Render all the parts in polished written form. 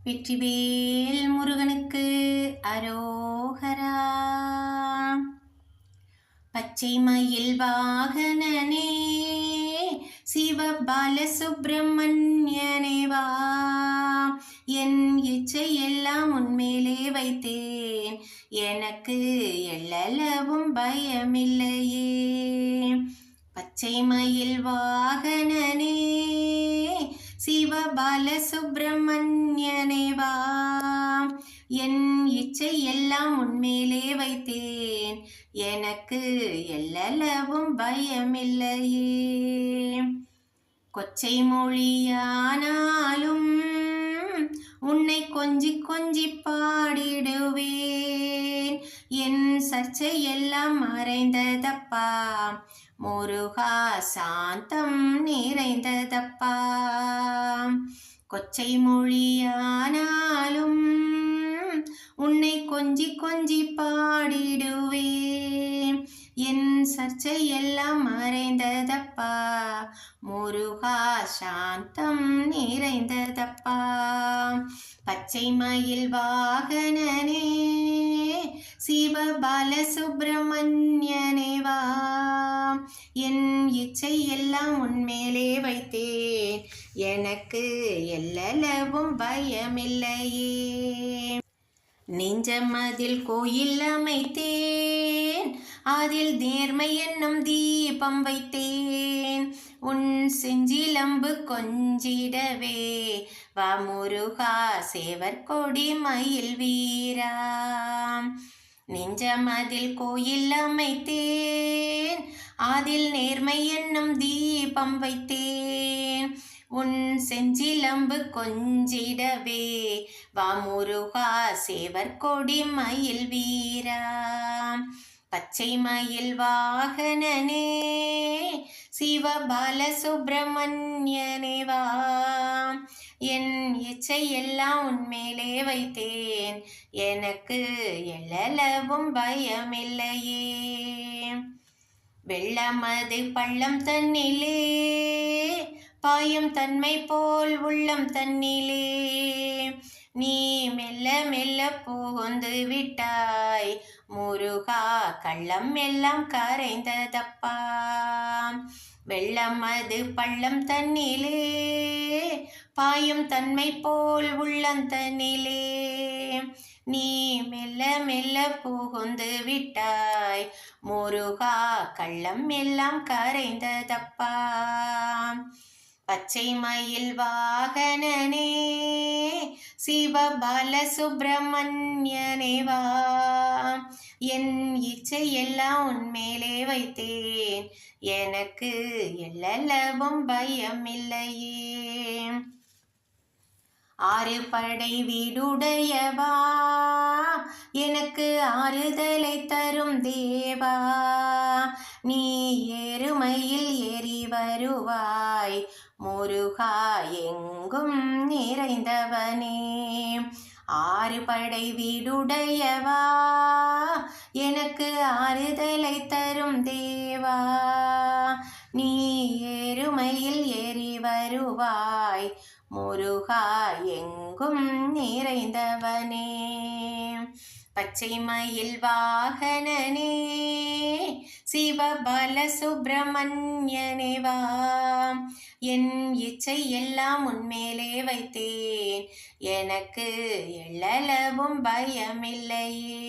வெற்றிவேல் முருகனுக்கு அரோகரா. பச்சை மயில் வாகனனே சிவ பாலசுப்பிரமணியனே வா, என் இச்சை எல்லாம் உன்மேலே வைத்தேன், எனக்கு எள்ளளவும் பயமில்லையே. பச்சை மயில் வாகனனே சிவ பாலசுப்பிரமணியனே வா, என் இச்சை எல்லாம் உன்மேலே வைத்தேன், எனக்கு எள்ளளவும் பயமில்லையே. கொச்சை மொழியானாலும் உன்னை கொஞ்சி கொஞ்சி பாடிடுவேன், என் சர்ச்சை எல்லாம் மறைந்ததப்பா முருகா, சாந்தம் நிறைந்ததப்பா. கொச்சை மொழியானாலும் உன்னை கொஞ்சி கொஞ்சி பாடிடுவேன், என் சர்ச்சை எல்லாம் மறைந்ததப்பா முருகா, சாந்தம் நிறைந்ததப்பா. பச்சை மயில் வாகனனே சிவ பாலசுப்பிரமணியனே வா, என் இச்சை எல்லாம் உன்மேலே வைத்தேன், எனக்கு எள்ளளவும் பயமில்லையே. நெஞ்சமதில் கோயில் அமைத்தேன், அதில் நேர்மை என்னும் தீபம் வைத்தேன், உன் செஞ்சிலம்பு கொஞ்சிடவே வா முருகா, சேவற்கொடி மயில் வீரா. நெஞ்சமதில் கோயில் அமைத்தேன், அதில் நேர்மை என்னும் தீபம் வைத்தேன், உன் செஞ்சிலம்பு கொஞ்சிடவே வா முருகா, சேவற்கொடி மயில் வீரா. பச்சை மயில் வாகனனே சிவ பாலசுப்பிரமணியனே வா, என் இச்சை எல்லாம் உன்மேலே வைத்தேன், எனக்கு எள்ளளவும் பயமில்லையே. வெள்ளமது பள்ளம் தன்னிலே பாயும் தன்மை போல் உள்ளம் தன்னிலே, நீ மெல்ல மெல்ல புகுந்து விட்டாய் முருகா, கள்ளம் எல்லாம் கரைந்ததப்பா. வெள்ளமது பள்ளம் தன்னிலே பாயும் தன்மை போல் உள்ளம் தன்னிலே, நீ மெல்ல மெல்ல புகுந்து விட்டாய் முருகா, கள்ளம் எல்லாம் கரைந்ததப்பா. பச்சை மயில் வாகனனே சிவ பாலசுப்பிரமணியனே வா, என் இச்சை எல்லாம் உன்மேலே வைத்தேன், எனக்கு எள்ளளவும் பயமில்லையே. ஆறு படை வீடுடையவா, எனக்கு ஆறுதலை தரும் தேவா, நீ எருமையில் ஏறி வருவாய் முருகா, எங்கும் நிறைந்தவனே. ஆறு படை வீடுடையவா, எனக்கு ஆறுதலை தரும் தேவா, நீ எருமையில் ஏறி வருவாய் முருகா, எங்கும் நிறைந்தவனே. பச்சை மயில் வாகனனே சிவ பாலசுப்பிரமணியனே வா, என் இச்சை எல்லாம் உன்மேலே வைத்தேன், எனக்கு எள்ளளவும் பயமில்லையே.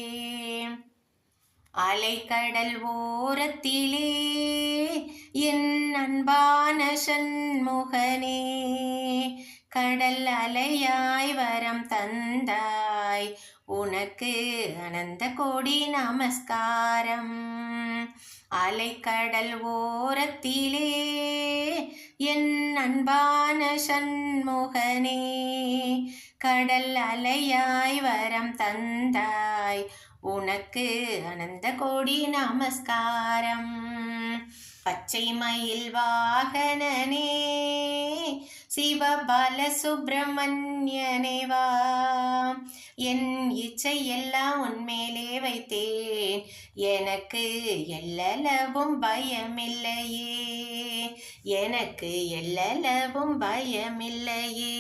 அலைக்கடல் ஓரத்திலே என் அன்பான சண்முகனே, கடல் அலையாய் வரம் தந்தாய், உனக்கு அனந்த கோடி நமஸ்காரம். அலைக்கடல் ஓரத்திலே என் அன்பான சண்முகனே, கடல் அலையாய் வரம் தந்தாய், உனக்கு அனந்த கோடி நமஸ்காரம். பச்சை மயில் வாகனனே சிவ பாலசுப்பிரமணியனே வா, என் இச்சை எல்லாம் உன்மேலே வைத்தேன், எனக்கு எள்ளளவும் பயமில்லையே, எனக்கு எள்ளளவும் பயமில்லையே.